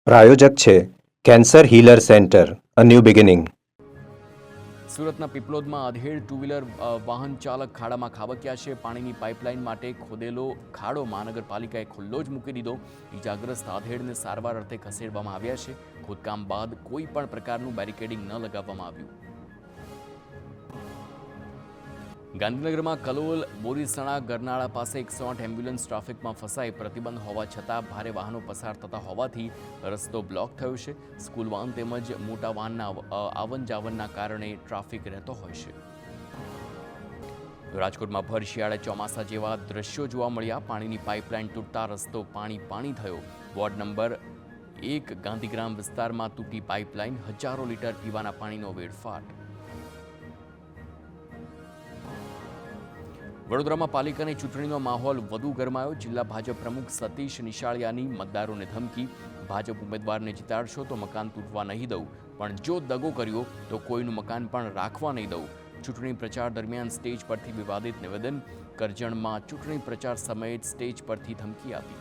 પ્રાયોજક છે cancer healer centre, a new beginning. સુરતના પીપલોદમાં અધેડ two wheeler વાહન ચાલક ખાડામાં ખાબક્યા છે. પાણીની પાઇપલાઇન માટે ખોદેલો ખાડો મહાનગરપાલિકાએ ખુલ્લો જ મૂકી દીધો. ઇજાગ્રસ્ત આધેડને સારવાર અર્થે ખસેડવામાં આવ્યા છે. ખોદકામ બાદ કોઈ પણ પ્રકારનું બેરિકેડિંગ ન લગાવવામાં આવ્યું. ગાંધીનગરમાં કલોલ બોરીસણા ગરનાળા પાસે 108 એમ્બ્યુલન્સ ટ્રાફિકમાં ફસાઈ. પ્રતિબંધ હોવા છતાં ભારે વાહનો પસાર થતા હોવાથી રસ્તો બ્લોક થયો છે. સ્કૂલ વાહન તેમજ મોટા વાહનના આવન જાવનના કારણે ટ્રાફિક રહેતો હોય છે. રાજકોટમાં ભર શિયાળે ચોમાસા જેવા દ્રશ્યો જોવા મળ્યા. પાણીની પાઇપલાઇન તૂટતા રસ્તો પાણી થયો. વોર્ડ નંબર 1 ગાંધીગ્રામ વિસ્તારમાં તૂટી પાઇપલાઇન. હજારો લીટર પીવાના પાણીનો વેડફાટ. વડોદરામાં પાલિકાની ચૂંટણીનો માહોલ વધુ ગરમાયો. જિલ્લા ભાજપ પ્રમુખ સતીશ નિશાળિયાની મતદારોને ધમકી. ભાજપ ઉમેદવારને જીતાડશો તો મકાન તૂટવા નહીં દઉં, પણ જો દગો કર્યો તો કોઈનું મકાન પણ રાખવા નહીં દઉં. ચૂંટણી પ્રચાર દરમિયાન સ્ટેજ પરથી વિવાદિત નિવેદન. કરજણમાં ચૂંટણી પ્રચાર સમયે સ્ટેજ પરથી ધમકી આપી.